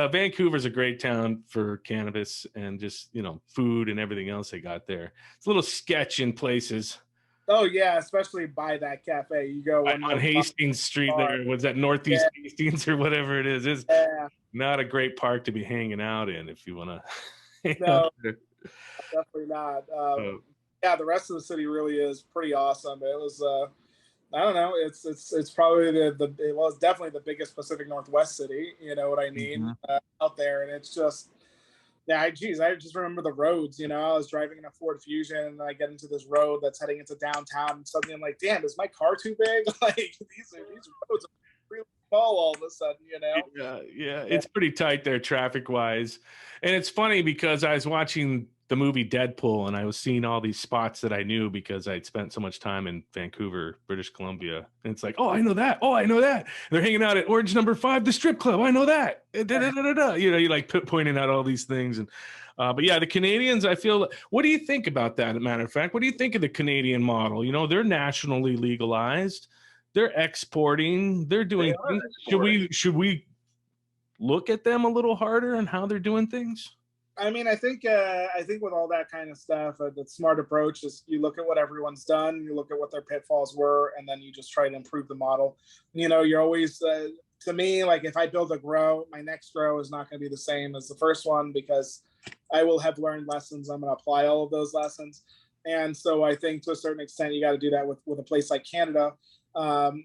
Vancouver's a great town for cannabis and just, you know, food and everything else they got there. It's a little sketch in places. Oh yeah, especially by that cafe. You go on Hastings Street there. Was that Northeast Hastings or whatever it is? It's not a great park to be hanging out in if you want to. No, definitely not. Yeah, the rest of the city really is pretty awesome. It was, I don't know. It's probably it's definitely the biggest Pacific Northwest city. You know what I mean? Out there, and it's just. Yeah, I just remember the roads, you know, I was driving in a Ford Fusion and I get into this road that's heading into downtown and suddenly I'm like, damn, is my car too big? Like these roads are really small all of a sudden, you know? Yeah. It's pretty tight there traffic wise. And it's funny because I was watching the movie Deadpool and I was seeing all these spots that I knew because I'd spent so much time in Vancouver, British Columbia. And it's like, oh, I know that. Oh, I know that. They're hanging out at Orange Number 5, the strip club. I know that. You know, you like pointing out all these things. And but yeah, the Canadians, I feel, what do you think about that? As a matter of fact, what do you think of the Canadian model? You know, they're nationally legalized. They're exporting. They're doing things. Should we look at them a little harder and how they're doing things? I mean, I think with all that kind of stuff, the smart approach is you look at what everyone's done, you look at what their pitfalls were, and then you just try to improve the model. You know, you're always, to me, like if I build a grow, my next grow is not going to be the same as the first one because I will have learned lessons. I'm going to apply all of those lessons. And so I think to a certain extent, you got to do that with a place like Canada.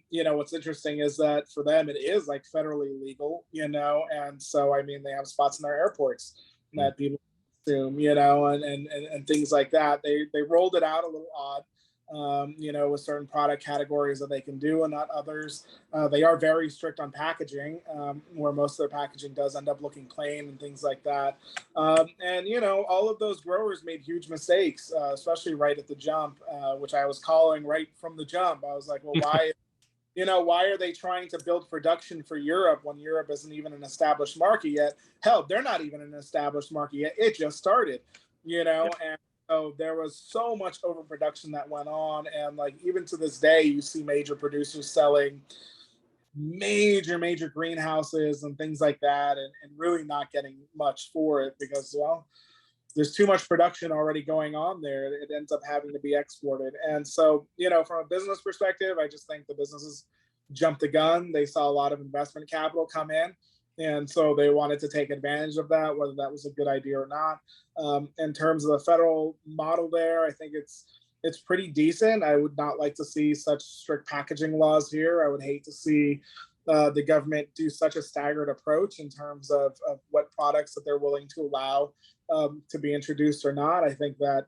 You know, what's interesting is that for them, it is like federally legal, you know, and so, I mean, they have spots in their airports that people consume, you know, and things like that. They rolled it out a little odd, you know, with certain product categories that they can do and not others. They are very strict on packaging, where most of their packaging does end up looking plain and things like that. And, you know, all of those growers made huge mistakes, especially right at the jump, which I was calling right from the jump. I was like, well, why? You know, why are they trying to build production for Europe when Europe isn't even an established market yet? Hell, they're not even an established market yet. It just started, you know, and so there was so much overproduction that went on. And like, even to this day, you see major producers selling major greenhouses and things like that, and really not getting much for it because, well, there's too much production already going on there. It ends up having to be exported. And so, you know, from a business perspective, I just think the businesses jumped the gun. They saw a lot of investment capital come in. And so they wanted to take advantage of that, whether that was a good idea or not. In terms of the federal model there, I think it's pretty decent. I would not like to see such strict packaging laws here. I would hate to see the government do such a staggered approach in terms of what products that they're willing to allow to be introduced or not. I think that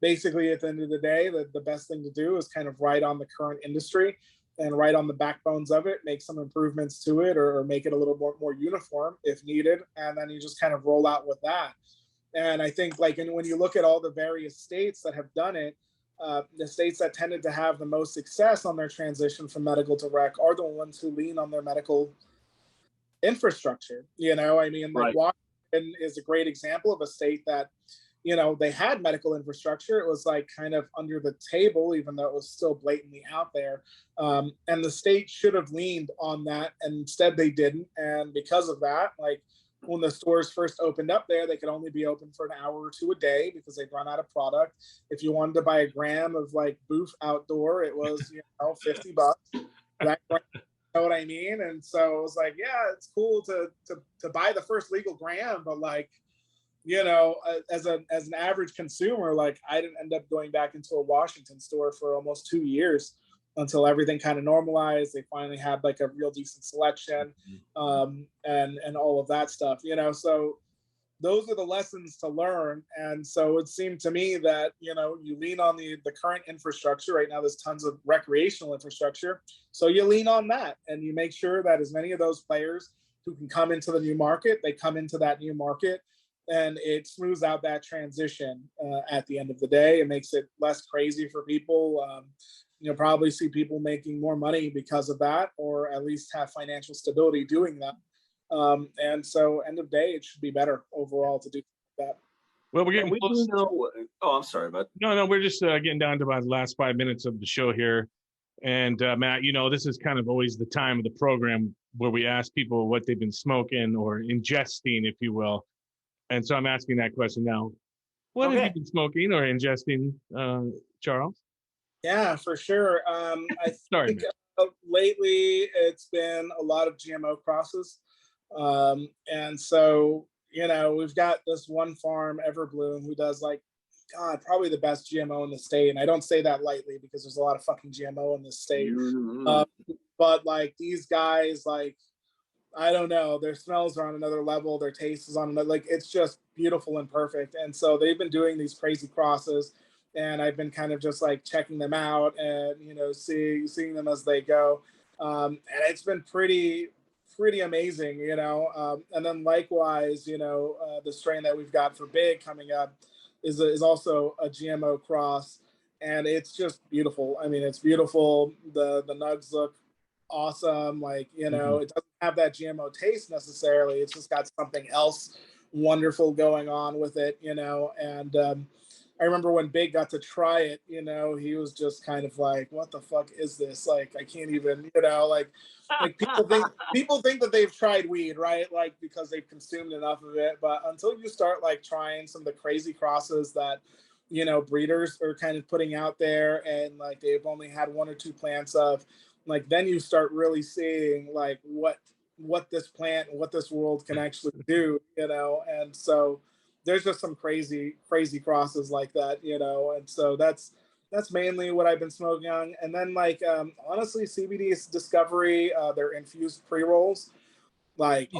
basically at the end of the day, the best thing to do is kind of ride on the current industry and ride on the backbones of it, make some improvements to it, or make it a little more uniform if needed. And then you just kind of roll out with that. And I think like, and when you look at all the various states that have done it, the states that tended to have the most success on their transition from medical to rec are the ones who lean on their medical infrastructure. You know, I mean, like Washington is a great example of a state that, you know, they had medical infrastructure. It was like kind of under the table, even though it was still blatantly out there. And the state should have leaned on that, and instead they didn't. And because of that, like when the stores first opened up there, they could only be open for an hour or two a day because they'd run out of product. If you wanted to buy a gram of like Boof outdoor, it was, you know, $50. That, you know what I mean? And so it was like, yeah, it's cool to buy the first legal gram, but like, you know, as an average consumer, like I didn't end up going back into a Washington store for almost 2 years until everything kind of normalized. They finally had like a real decent selection, and all of that stuff, you know. So those are the lessons to learn. And so it seemed to me that, you know, you lean on the current infrastructure. Right now there's tons of recreational infrastructure, so you lean on that and you make sure that as many of those players who can come into the new market, they come into that new market, and it smooths out that transition. At the end of the day, it makes it less crazy for people. You'll probably see people making more money because of that, or at least have financial stability doing that. And so end of day, it should be better overall to do that. Well, we're getting close. I'm sorry, bud. No, we're just getting down to about the last 5 minutes of the show here. And Matt, you know, this is kind of always the time of the program where we ask people what they've been smoking or ingesting, if you will. And so I'm asking that question now. What have you been smoking or ingesting, Charles? Yeah, for sure. I think lately it's been a lot of GMO crosses. And so, you know, we've got this one farm, Everbloom, who does like, God, probably the best GMO in the state. And I don't say that lightly because there's a lot of fucking GMO in this state. But like these guys, like, I don't know, their smells are on another level, their taste is on another, like it's just beautiful and perfect. And so they've been doing these crazy crosses, and I've been kind of just like checking them out and, you know, seeing them as they go. And it's been pretty amazing, you know. And then likewise, you know, the strain that we've got for Big coming up is also a GMO cross, and it's just beautiful. I mean, it's beautiful. The nugs look awesome. Like, you know, it doesn't have that GMO taste necessarily. It's just got something else wonderful going on with it, you know. And I remember when Big got to try it, you know, he was just kind of like, what the fuck is this? Like, I can't even, you know, like people think that they've tried weed, right? Like, because they've consumed enough of it. But until you start like trying some of the crazy crosses that, you know, breeders are kind of putting out there, and like they've only had 1 or 2 plants of, like, then you start really seeing like what this plant and what this world can actually do, you know. And so there's just some crazy crosses like that, you know. And so that's mainly what I've been smoking on. And then like honestly, CBD Discovery, their infused pre-rolls, like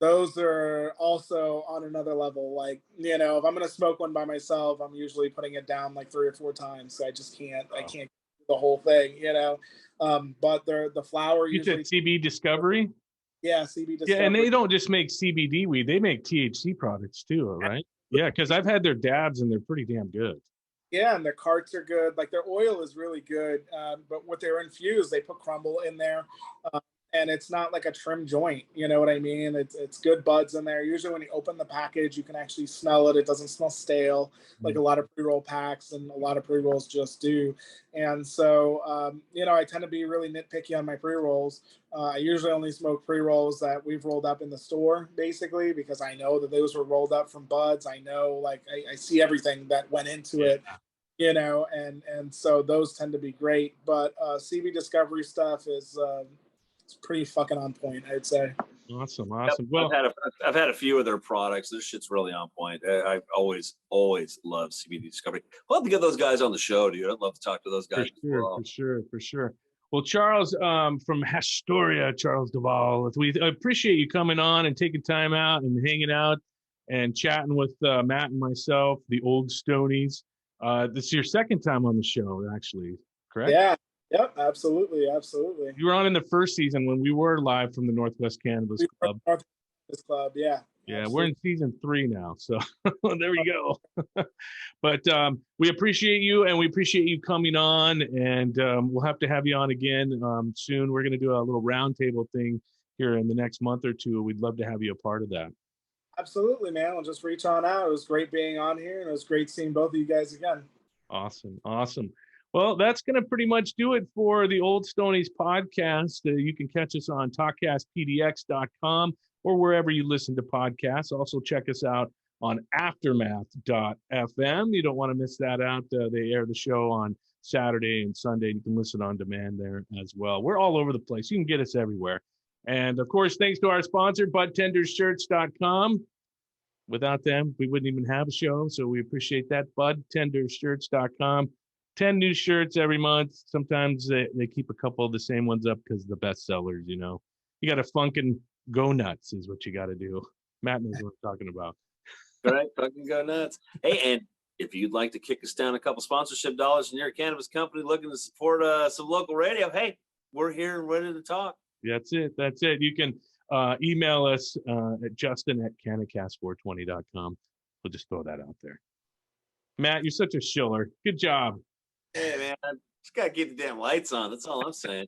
those are also on another level. Like, you know, if I'm gonna smoke one by myself, I'm usually putting it down like 3 or 4 times. So I just can't. I can't do the whole thing. You know, but the flower You usually. said CB Discovery? Yeah, CB Discovery. Yeah, and they don't just make CBD weed; they make THC products too, right? Yeah, because I've had their dabs and they're pretty damn good. Yeah, and their carts are good. Like their oil is really good, but with their infused, they put crumble in there, and it's not like a trim joint. You know what I mean? It's good buds in there. Usually, when you open the package, you can actually smell it. It doesn't smell stale like a lot of pre-roll packs and a lot of pre-rolls just do. And so, you know, I tend to be really nitpicky on my pre-rolls. I usually only smoke pre-rolls that we've rolled up in the store, basically, because I know that those were rolled up from buds. I know, like, I see everything that went into it, you know, and so those tend to be great. But CB Discovery stuff is it's pretty fucking on point, I'd say. Awesome. Yep, Well, I've had a few of their products. This shit's really on point. I've always loved CBD Discovery. I'd love to get those guys on the show, dude. I'd love to talk to those guys. For sure. Well, Charles, from Hashstoria, Charles Delvalle, we appreciate you coming on and taking time out and hanging out and chatting with Matt and myself, the Old Stoneys. This is your second time on the show, actually, correct? Yeah. Yep, absolutely. You were on in the first season when we were live from the Northwest Cannabis Club. Northwest Club, yeah. Yeah, absolutely. We're in season 3 now, so there we go. But we appreciate you, and we appreciate you coming on, and we'll have to have you on again soon. We're going to do a little roundtable thing here in the next month or two. We'd love to have you a part of that. Absolutely, man. We'll just reach on out. It was great being on here, and it was great seeing both of you guys again. Awesome. Well, that's going to pretty much do it for the Old Stoneys podcast. You can catch us on talkcastpdx.com or wherever you listen to podcasts. Also, check us out on aftermath.fm. You don't want to miss that out. They air the show on Saturday and Sunday. You can listen on demand there as well. We're all over the place. You can get us everywhere. And, of course, thanks to our sponsor, budtendershirts.com. Without them, we wouldn't even have a show, so we appreciate that. budtendershirts.com. 10 new shirts every month. Sometimes they keep a couple of the same ones up because the best sellers, you know. You got to funkin' go nuts is what you got to do. Matt knows what I'm talking about. All right, fucking go nuts. Hey, and if you'd like to kick us down a couple sponsorship dollars and you're a cannabis company looking to support some local radio, hey, we're here and ready to talk. That's it. You can email us at justin@canacast420.com. We'll just throw that out there. Matt, you're such a shiller. Good job. Hey, man, just got to keep the damn lights on. That's all I'm saying.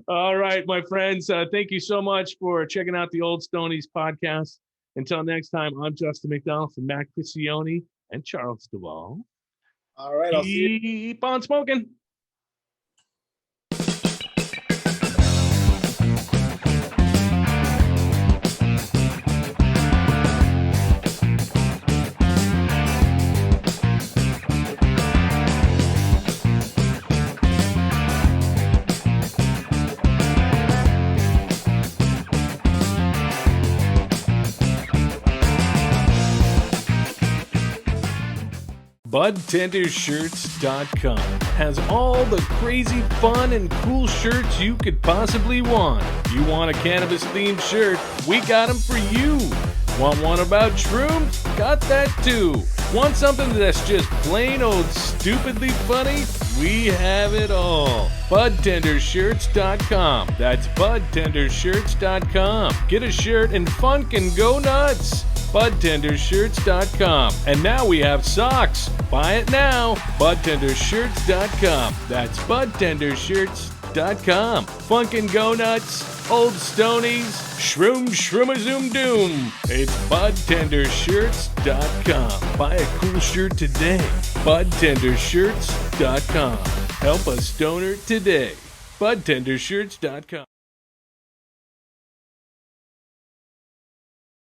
All right, my friends. Thank you so much for checking out the Old Stoneys podcast. Until next time, I'm Justin McDonald from Matt Cricione and Charles Delvalle. All right, I'll see you. Keep on smoking. BudTenderShirts.com has all the crazy fun and cool shirts you could possibly want. You want a cannabis-themed shirt? We got them for you. Want one about shrooms? Got that too. Want something that's just plain old stupidly funny? We have it all. BudTenderShirts.com. That's BudTenderShirts.com. Get a shirt and funk and go nuts. BudTenderShirts.com. And now we have socks. Buy it now. BudTenderShirts.com. That's BudTenderShirts.com. Funk and go nuts. Old Stoneys. Shroom shroom doom. It's BudTenderShirts.com. Buy a cool shirt today. BudTenderShirts.com. Help a stoner today. BudTenderShirts.com.